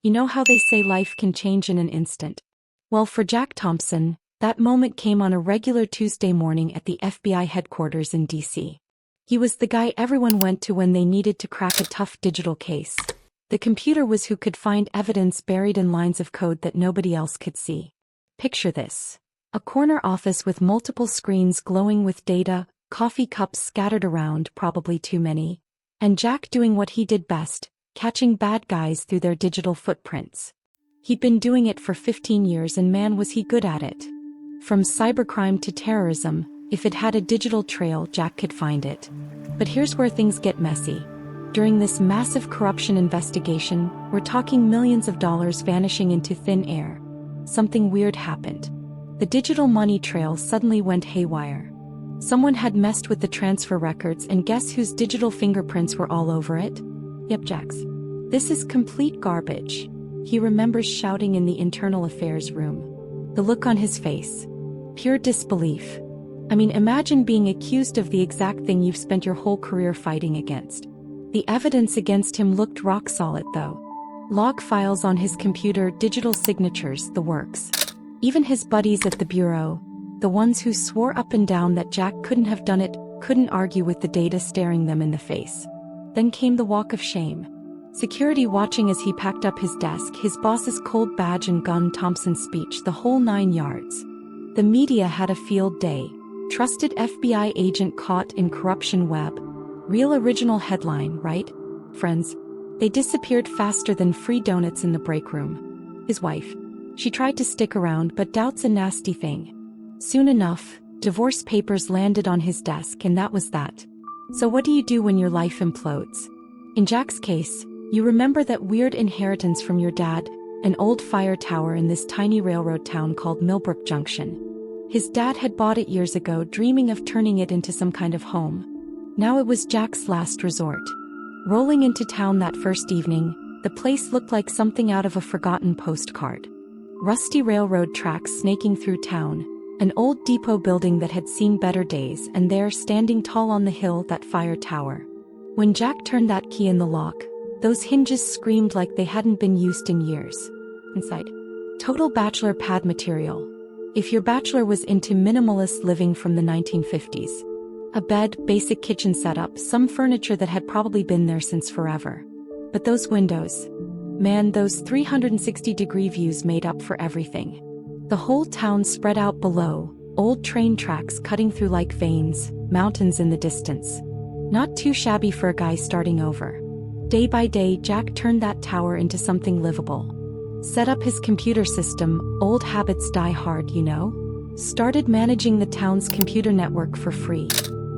You know how they say life can change in an instant? Well, for Jack Thompson, that moment came on a regular Tuesday morning at the FBI headquarters in D.C. He was the guy everyone went to when they needed to crack a tough digital case. The computer was who could find evidence buried in lines of code that nobody else could see. Picture this. A corner office with multiple screens glowing with data, coffee cups scattered around, probably too many, and Jack doing what he did best, catching bad guys through their digital footprints. He'd been doing it for 15 years and man was he good at it. From cybercrime to terrorism, if it had a digital trail, Jack could find it. But here's where things get messy. During this massive corruption investigation, we're talking millions of dollars vanishing into thin air. Something weird happened. The digital money trail suddenly went haywire. Someone had messed with the transfer records and guess whose digital fingerprints were all over it? Yep, Jack's. This is complete garbage. He remembers shouting in the internal affairs room. The look on his face. Pure disbelief. I mean, imagine being accused of the exact thing you've spent your whole career fighting against. The evidence against him looked rock solid though. Log files on his computer, digital signatures, the works. Even his buddies at the bureau, the ones who swore up and down that Jack couldn't have done it, couldn't argue with the data staring them in the face. Then came the walk of shame. Security watching as he packed up his desk, his boss's cold badge and gun, Thompson's speech, the whole 9 yards. The media had a field day. Trusted FBI agent caught in corruption web. Real original headline, right? Friends. They disappeared faster than free donuts in the break room. His wife. She tried to stick around but doubt's a nasty thing. Soon enough, divorce papers landed on his desk and that was that. So what do you do when your life implodes? In Jack's case, you remember that weird inheritance from your dad, an old fire tower in this tiny railroad town called Millbrook Junction. His dad had bought it years ago, dreaming of turning it into some kind of home. Now it was Jack's last resort. Rolling into town that first evening, the place looked like something out of a forgotten postcard. Rusty railroad tracks snaking through town, an old depot building that had seen better days, and there, standing tall on the hill, that fire tower. When Jack turned that key in the lock, those hinges screamed like they hadn't been used in years. Inside, total bachelor pad material. If your bachelor was into minimalist living from the 1950s. A bed, basic kitchen setup, some furniture that had probably been there since forever. But those windows. Man, those 360-degree views made up for everything. The whole town spread out below, old train tracks cutting through like veins, mountains in the distance. Not too shabby for a guy starting over. Day by day, Jack turned that tower into something livable. Set up his computer system, old habits die hard, you know? Started managing the town's computer network for free.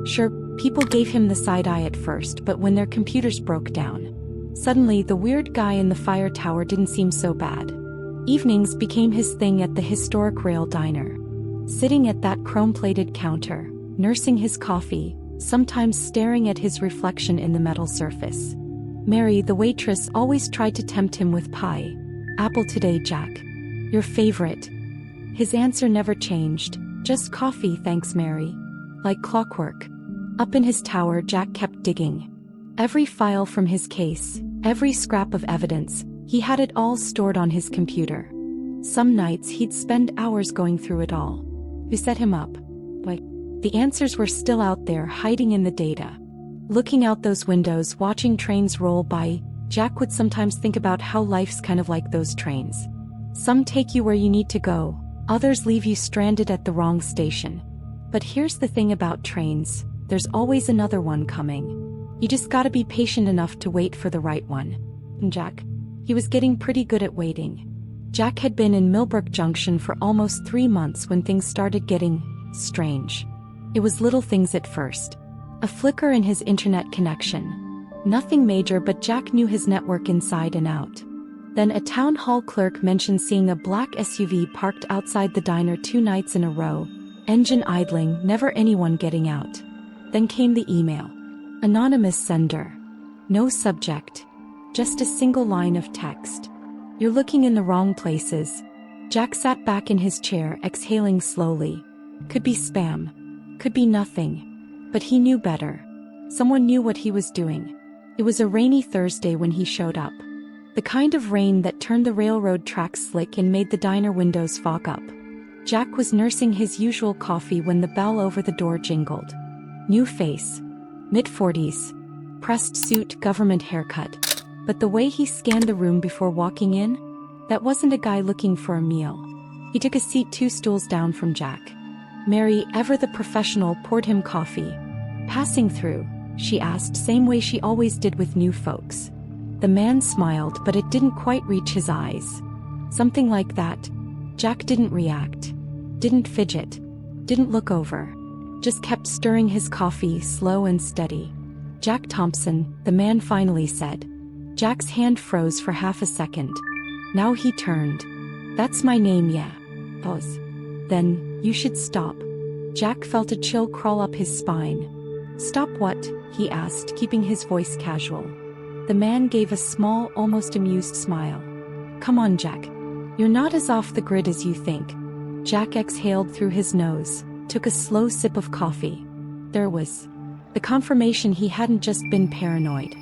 Sure, people gave him the side eye at first, but when their computers broke down, suddenly the weird guy in the fire tower didn't seem so bad. Evenings became his thing at the historic rail diner. Sitting at that chrome-plated counter, nursing his coffee, sometimes staring at his reflection in the metal surface. Mary, the waitress, always tried to tempt him with pie. Apple today, Jack. Your favorite. His answer never changed. Just coffee, thanks, Mary. Like clockwork. Up in his tower, Jack kept digging. Every file from his case, every scrap of evidence, he had it all stored on his computer. Some nights he'd spend hours going through it all. Who set him up? But the answers were still out there, hiding in the data. Looking out those windows, watching trains roll by, Jack would sometimes think about how life's kind of like those trains. Some take you where you need to go, others leave you stranded at the wrong station. But here's the thing about trains, there's always another one coming. You just gotta be patient enough to wait for the right one. And Jack? He was getting pretty good at waiting. Jack had been in Millbrook Junction for almost 3 months when things started getting strange. It was little things at first. A flicker in his internet connection. Nothing major, but Jack knew his network inside and out. Then a town hall clerk mentioned seeing a black SUV parked outside the diner 2 nights in a row, engine idling, never anyone getting out. Then came the email. Anonymous sender. No subject. Just a single line of text. You're looking in the wrong places. Jack sat back in his chair, exhaling slowly. Could be spam. Could be nothing. But he knew better. Someone knew what he was doing. It was a rainy Thursday when he showed up. The kind of rain that turned the railroad tracks slick and made the diner windows fog up. Jack was nursing his usual coffee when the bell over the door jingled. New face. Mid-40s. Pressed suit, government haircut. But the way he scanned the room before walking in? That wasn't a guy looking for a meal. He took a seat 2 stools down from Jack. Mary, ever the professional, poured him coffee. Passing through, she asked, same way she always did with new folks. The man smiled, but it didn't quite reach his eyes. Something like that. Jack didn't react. Didn't fidget. Didn't look over. Just kept stirring his coffee, slow and steady. Jack Thompson, the man finally said. Jack's hand froze for half a second. Now he turned. That's my name, yeah. Pause. Then, you should stop. Jack felt a chill crawl up his spine. Stop what? He asked, keeping his voice casual. The man gave a small, almost amused smile. Come on, Jack. You're not as off the grid as you think. Jack exhaled through his nose, took a slow sip of coffee. There was the confirmation he hadn't just been paranoid.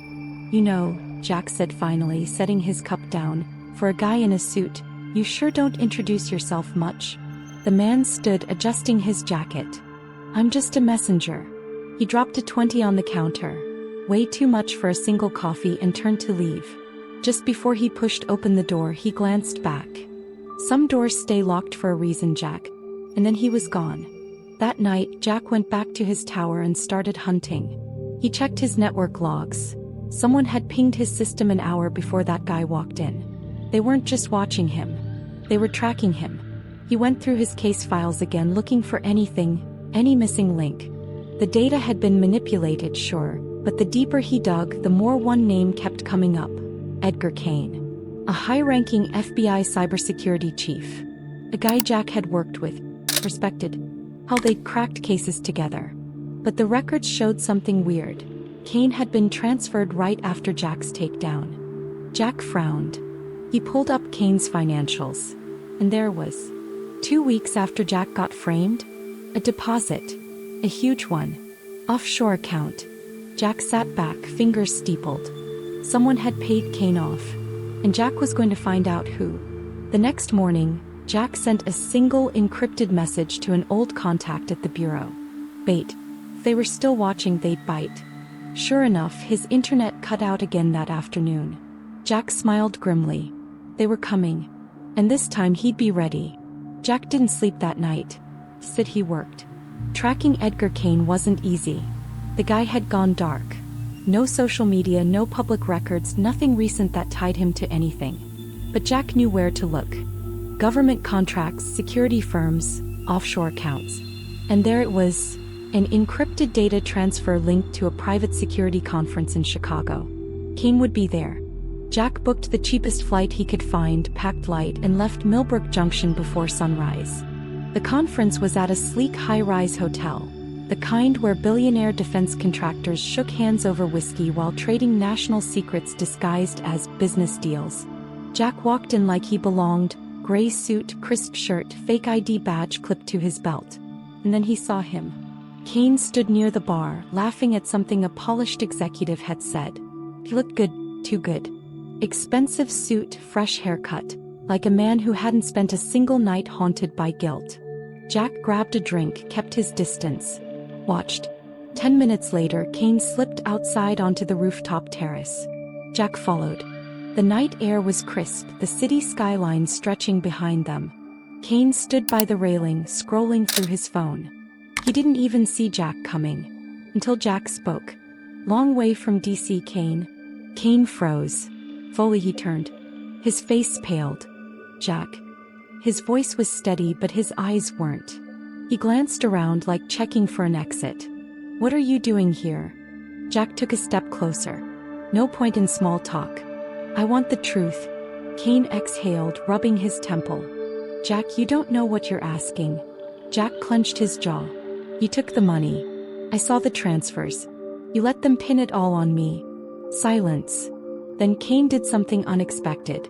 You know, Jack said finally, setting his cup down, for a guy in a suit, you sure don't introduce yourself much. The man stood, adjusting his jacket. I'm just a messenger. He dropped a 20 on the counter. Way too much for a single coffee, and turned to leave. Just before he pushed open the door, he glanced back. Some doors stay locked for a reason, Jack. And then he was gone. That night, Jack went back to his tower and started hunting. He checked his network logs. Someone had pinged his system an hour before that guy walked in. They weren't just watching him. They were tracking him. He went through his case files again, looking for anything, any missing link. The data had been manipulated, sure, but the deeper he dug, the more one name kept coming up. Edgar Kane. A high-ranking FBI cybersecurity chief. A guy Jack had worked with, respected. How they'd cracked cases together. But the records showed something weird. Kane had been transferred right after Jack's takedown. Jack frowned. He pulled up Kane's financials. And there was, 2 weeks after Jack got framed, a deposit. A huge one. Offshore account. Jack sat back, fingers steepled. Someone had paid Kane off. And Jack was going to find out who. The next morning, Jack sent a single encrypted message to an old contact at the bureau. Bait. If they were still watching, they'd bite. Sure enough, his internet cut out again that afternoon. Jack smiled grimly. They were coming. And this time he'd be ready. Jack didn't sleep that night. Instead, he worked. Tracking Edgar Kane wasn't easy. The guy had gone dark. No social media, no public records, nothing recent that tied him to anything. But Jack knew where to look. Government contracts, security firms, offshore accounts. And there it was, an encrypted data transfer linked to a private security conference in Chicago. Kane would be there. Jack booked the cheapest flight he could find, packed light, and left Millbrook Junction before sunrise. The conference was at a sleek high-rise hotel, the kind where billionaire defense contractors shook hands over whiskey while trading national secrets disguised as business deals. Jack walked in like he belonged, gray suit, crisp shirt, fake ID badge clipped to his belt. And then he saw him. Kane stood near the bar, laughing at something a polished executive had said. He looked good, too good. Expensive suit, fresh haircut, like a man who hadn't spent a single night haunted by guilt. Jack grabbed a drink, kept his distance. Watched. 10 minutes later, Kane slipped outside onto the rooftop terrace. Jack followed. The night air was crisp, the city skyline stretching behind them. Kane stood by the railing, scrolling through his phone. He didn't even see Jack coming. Until Jack spoke. Long way from DC, Kane. Kane froze. Fully he turned. His face paled. Jack. His voice was steady, but his eyes weren't. He glanced around like checking for an exit. What are you doing here? Jack took a step closer. No point in small talk. I want the truth. Kane exhaled, rubbing his temple. Jack, you don't know what you're asking. Jack clenched his jaw. You took the money. I saw the transfers. You let them pin it all on me. Silence. Then Kane did something unexpected.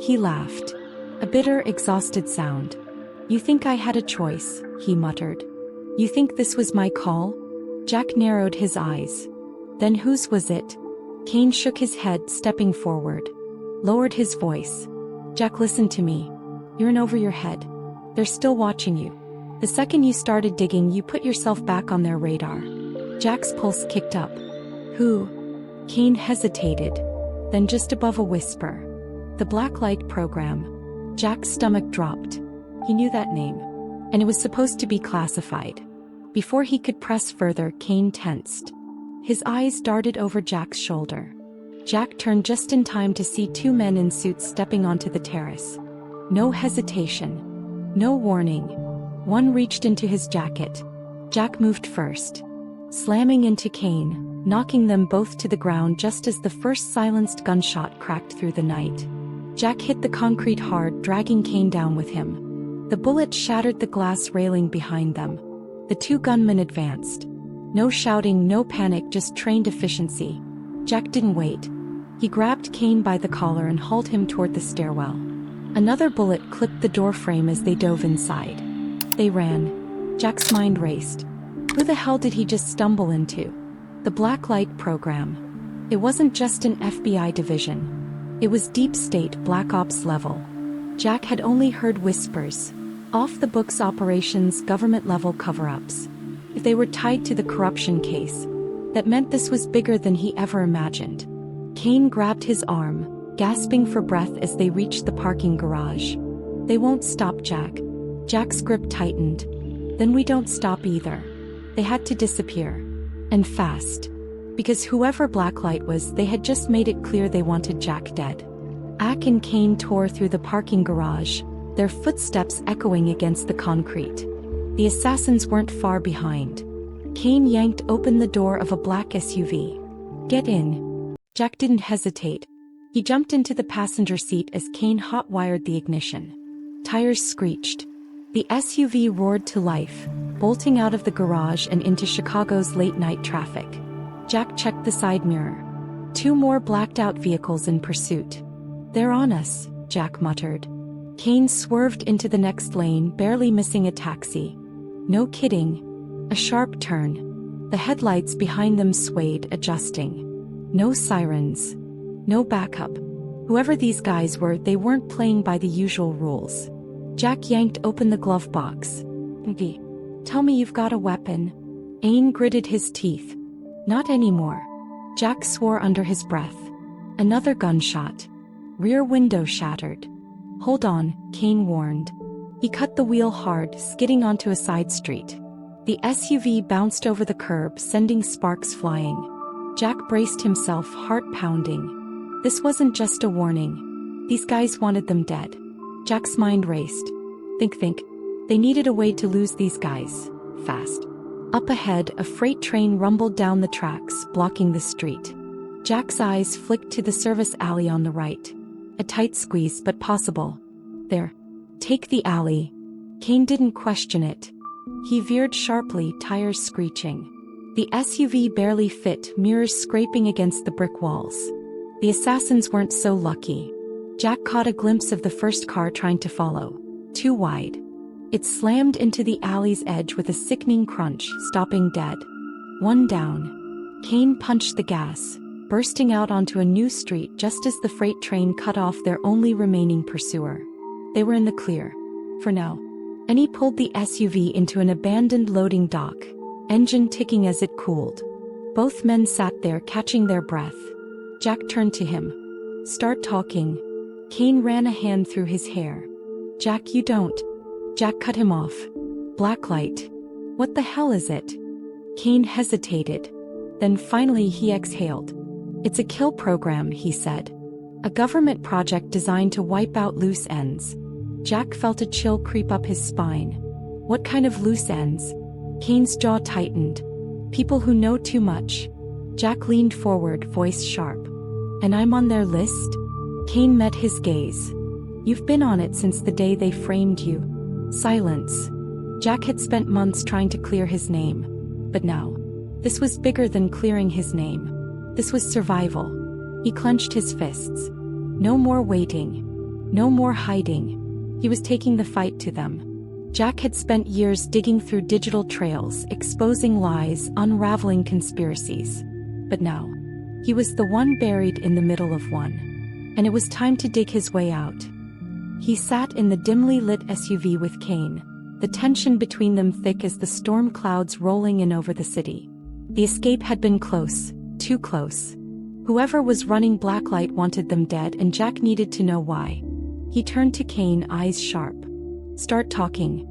He laughed. A bitter, exhausted sound. You think I had a choice, he muttered. You think this was my call? Jack narrowed his eyes. Then whose was it? Kane shook his head, stepping forward. lowered his voice. "Jack, listen to me. You're in over your head. They're still watching you. The second you started digging, you put yourself back on their radar." Jack's pulse kicked up. "Who?" Kane hesitated, then just above a whisper. "The Blacklight Program." Jack's stomach dropped. He knew that name, and it was supposed to be classified. Before he could press further, Kane tensed. His eyes darted over Jack's shoulder. Jack turned just in time to see two men in suits stepping onto the terrace. No hesitation. No warning. One reached into his jacket. Jack moved first, slamming into Kane, knocking them both to the ground just as the first silenced gunshot cracked through the night. Jack hit the concrete hard, dragging Kane down with him. The bullet shattered the glass railing behind them. The two gunmen advanced. No shouting, no panic, just trained efficiency. Jack didn't wait. He grabbed Kane by the collar and hauled him toward the stairwell. Another bullet clipped the doorframe as they dove inside. They ran. Jack's mind raced. Who the hell did he just stumble into? The Blacklight Program. It wasn't just an FBI division. It was deep state, black ops level. Jack had only heard whispers. Off-the-books operations, government-level cover-ups. If they were tied to the corruption case, that meant this was bigger than he ever imagined. Kane grabbed his arm, gasping for breath as they reached the parking garage. "They won't stop, Jack." Jack's grip tightened. "Then we don't stop either." They had to disappear. And fast. Because whoever Blacklight was, they had just made it clear they wanted Jack dead. Ack and Kane tore through the parking garage, their footsteps echoing against the concrete. The assassins weren't far behind. Kane yanked open the door of a black SUV. "Get in." Jack didn't hesitate. He jumped into the passenger seat as Kane hot-wired the ignition. Tires screeched. The SUV roared to life, bolting out of the garage and into Chicago's late-night traffic. Jack checked the side mirror. Two more blacked-out vehicles in pursuit. "They're on us," Jack muttered. Kane swerved into the next lane, barely missing a taxi. No kidding. A sharp turn. The headlights behind them swayed, adjusting. No sirens. No backup. Whoever these guys were, they weren't playing by the usual rules. Jack yanked open the glove box. "Tell me you've got a weapon." Ain gritted his teeth. "Not anymore." Jack swore under his breath. Another gunshot. Rear window shattered. "Hold on," Kane warned. He cut the wheel hard, skidding onto a side street. The SUV bounced over the curb, sending sparks flying. Jack braced himself, heart pounding. This wasn't just a warning. These guys wanted them dead. Jack's mind raced. Think. They needed a way to lose these guys. Fast. Up ahead, a freight train rumbled down the tracks, blocking the street. Jack's eyes flicked to the service alley on the right. A tight squeeze, but possible. "There. Take the alley." Kane didn't question it. He veered sharply, tires screeching. The SUV barely fit, mirrors scraping against the brick walls. The assassins weren't so lucky. Jack caught a glimpse of the first car trying to follow. Too wide. It slammed into the alley's edge with a sickening crunch, stopping dead. One down. Kane punched the gas, bursting out onto a new street just as the freight train cut off their only remaining pursuer. They were in the clear. For now. And he pulled the SUV into an abandoned loading dock, engine ticking as it cooled. Both men sat there, catching their breath. Jack turned to him. "Start talking." Kane ran a hand through his hair. "Jack, you don't." Jack cut him off. "Blacklight. What the hell is it?" Kane hesitated. Then finally he exhaled. "It's a kill program," he said. "A government project designed to wipe out loose ends." Jack felt a chill creep up his spine. What kind of loose ends? Kane's jaw tightened. People who know too much. Jack leaned forward, voice sharp. "And I'm on their list?" Kane met his gaze. "You've been on it since the day they framed you." Silence. Jack had spent months trying to clear his name. But now, this was bigger than clearing his name. This was survival. He clenched his fists. No more waiting. No more hiding. He was taking the fight to them. Jack had spent years digging through digital trails, exposing lies, unraveling conspiracies. But now, he was the one buried in the middle of one. and it was time to dig his way out. He sat in the dimly lit SUV with Kane, the tension between them thick as the storm clouds rolling in over the city. The escape had been close, too close. Whoever was running Blacklight wanted them dead, and Jack needed to know why. He turned to Kane, eyes sharp. "Start talking.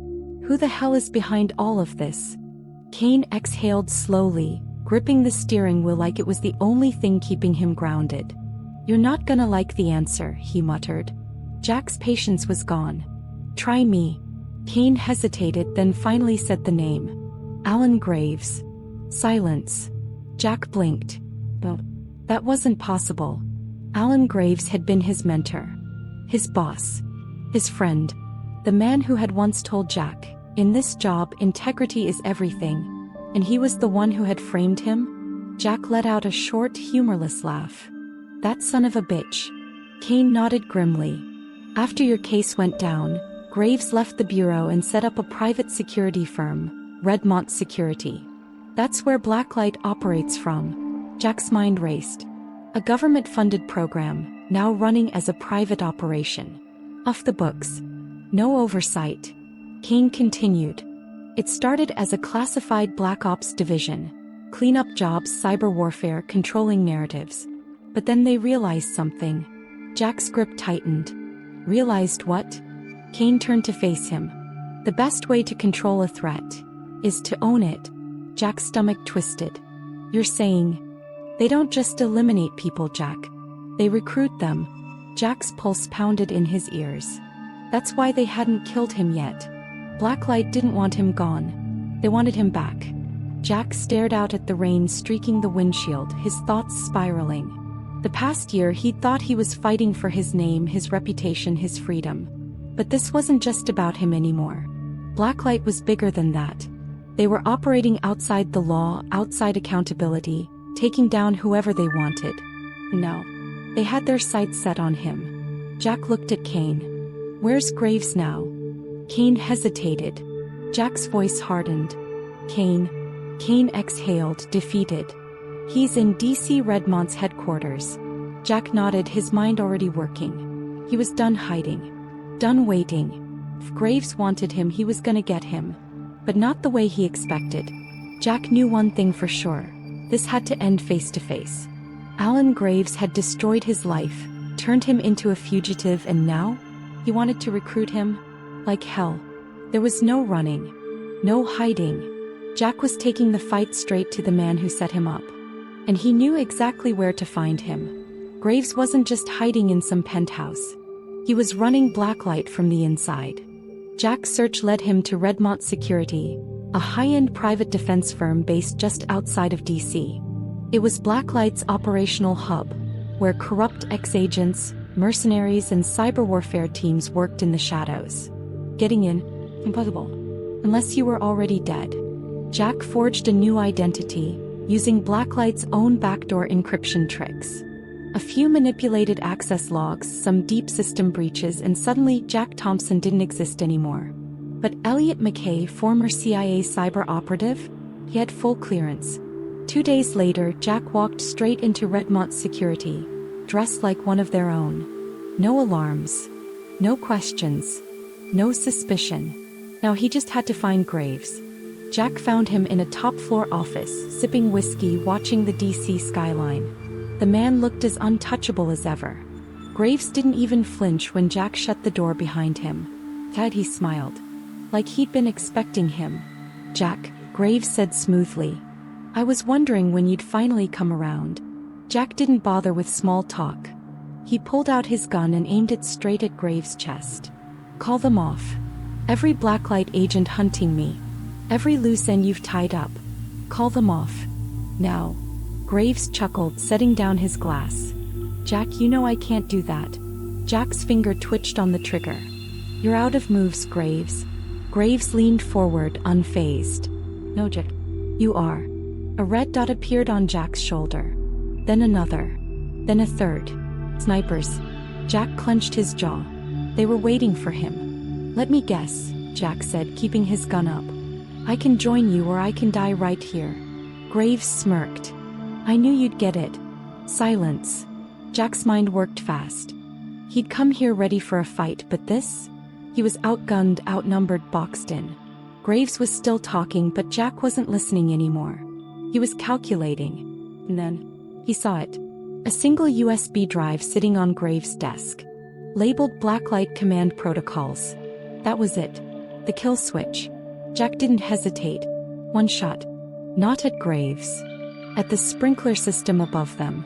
Who the hell is behind all of this?" Kane exhaled slowly, gripping the steering wheel like it was the only thing keeping him grounded. "You're not gonna like the answer," he muttered. Jack's patience was gone. "Try me." Kane hesitated, then finally said the name. "Alan Graves." Silence. Jack blinked. But that wasn't possible. Alan Graves had been his mentor, his boss, his friend, the man who had once told Jack, "In this job, integrity is everything," and he was the one who had framed him. Jack let out a short, humorless laugh. "That son of a bitch." Kane nodded grimly. "After your case went down, Graves left the bureau and set up a private security firm, Redmont Security. That's where Blacklight operates from." Jack's mind raced. A government-funded program, now running as a private operation. Off the books. No oversight. Kane continued. "It started as a classified Black Ops division. Cleanup jobs, cyber warfare, controlling narratives. But then they realized something." Jack's grip tightened. "Realized what?" Kane turned to face him. "The best way to control a threat is to own it." Jack's stomach twisted. "You're saying they don't just eliminate people, Jack. They recruit them." Jack's pulse pounded in his ears. "That's why they hadn't killed him yet. Blacklight didn't want him gone. They wanted him back." Jack stared out at the rain streaking the windshield, his thoughts spiraling. The past year he'd thought he was fighting for his name, his reputation, his freedom. But this wasn't just about him anymore. Blacklight was bigger than that. They were operating outside the law, outside accountability, taking down whoever they wanted. No. They had their sights set on him. Jack looked at Kane. "Where's Graves now?" Kane hesitated. Jack's voice hardened. "Kane." Kane exhaled, defeated. "He's in DC Redmont's headquarters." Jack nodded, his mind already working. He was done hiding. Done waiting. If Graves wanted him, he was gonna get him. But not the way he expected. Jack knew one thing for sure. This had to end face to face. Alan Graves had destroyed his life, turned him into a fugitive, and now? He wanted to recruit him? Like hell. There was no running. No hiding. Jack was taking the fight straight to the man who set him up. And he knew exactly where to find him. Graves wasn't just hiding in some penthouse. He was running Blacklight from the inside. Jack's search led him to Redmont Security, a high-end private defense firm based just outside of DC. It was Blacklight's operational hub, where corrupt ex-agents, mercenaries, and cyber warfare teams worked in the shadows. Getting in? Impossible. Unless you were already dead. Jack forged a new identity, using Blacklight's own backdoor encryption tricks. A few manipulated access logs, some deep system breaches, and suddenly Jack Thompson didn't exist anymore. But Elliot McKay, former CIA cyber operative? He had full clearance. 2 days later, Jack walked straight into Redmont Security, dressed like one of their own. No alarms. No questions. No suspicion. Now he just had to find Graves. Jack found him in a top-floor office, sipping whiskey, watching the DC skyline. The man looked as untouchable as ever. Graves didn't even flinch when Jack shut the door behind him. Tad, he smiled. Like he'd been expecting him. "Jack," Graves said smoothly. "I was wondering when you'd finally come around." Jack didn't bother with small talk. He pulled out his gun and aimed it straight at Graves' chest. "Call them off. Every Blacklight agent hunting me. Every loose end you've tied up. Call them off. Now." Graves chuckled, setting down his glass. "Jack, you know I can't do that." Jack's finger twitched on the trigger. "You're out of moves, Graves." Graves leaned forward, unfazed. "No, Jack. You are." A red dot appeared on Jack's shoulder. Then another. Then a third. Snipers. Jack clenched his jaw. They were waiting for him. "Let me guess," Jack said, keeping his gun up. "I can join you or I can die right here." Graves smirked. "I knew you'd get it." Silence. Jack's mind worked fast. He'd come here ready for a fight, but this? He was outgunned, outnumbered, boxed in. Graves was still talking, but Jack wasn't listening anymore. He was calculating. And then, he saw it. A single USB drive sitting on Graves' desk. Labeled Blacklight Command Protocols. That was it. The kill switch. Jack didn't hesitate. One shot. Not at Graves. At the sprinkler system above them.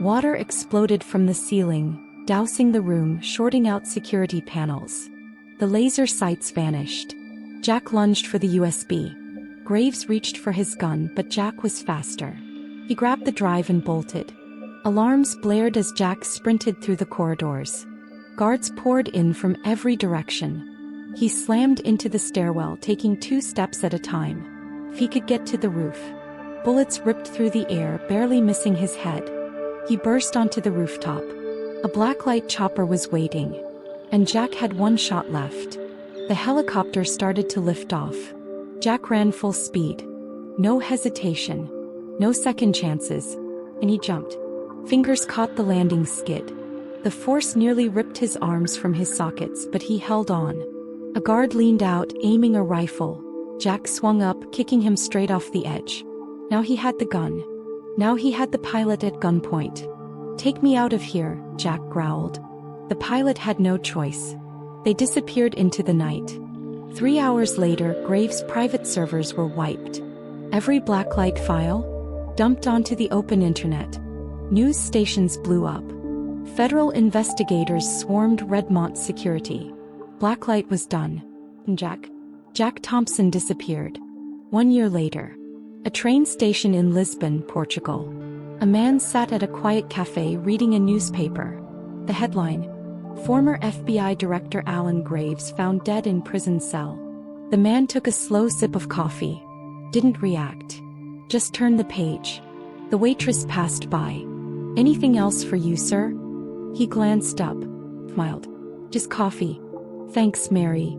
Water exploded from the ceiling, dousing the room, shorting out security panels. The laser sights vanished. Jack lunged for the USB. Graves reached for his gun, but Jack was faster. He grabbed the drive and bolted. Alarms blared as Jack sprinted through the corridors. Guards poured in from every direction. He slammed into the stairwell, taking 2 steps at a time. If he could get to the roof. Bullets ripped through the air, barely missing his head. He burst onto the rooftop. A blacklight chopper was waiting. And Jack had 1 shot left. The helicopter started to lift off. Jack ran full speed. No hesitation. No second chances. And he jumped. Fingers caught the landing skid. The force nearly ripped his arms from his sockets, but he held on. A guard leaned out, aiming a rifle. Jack swung up, kicking him straight off the edge. Now he had the gun. Now he had the pilot at gunpoint. "Take me out of here," Jack growled. The pilot had no choice. They disappeared into the night. 3 hours later, Graves' private servers were wiped. Every blacklight file dumped onto the open internet. News stations blew up. Federal investigators swarmed Redmont security. Blacklight was done. And Jack Thompson disappeared. 1 year later. A train station in Lisbon, Portugal. A man sat at a quiet cafe reading a newspaper. The headline: Former FBI Director Alan Graves found dead in prison cell. The man took a slow sip of coffee. Didn't react. Just turned the page. The waitress passed by. "Anything else for you, sir?" He glanced up. Smiled. "Just coffee. Thanks, Mary."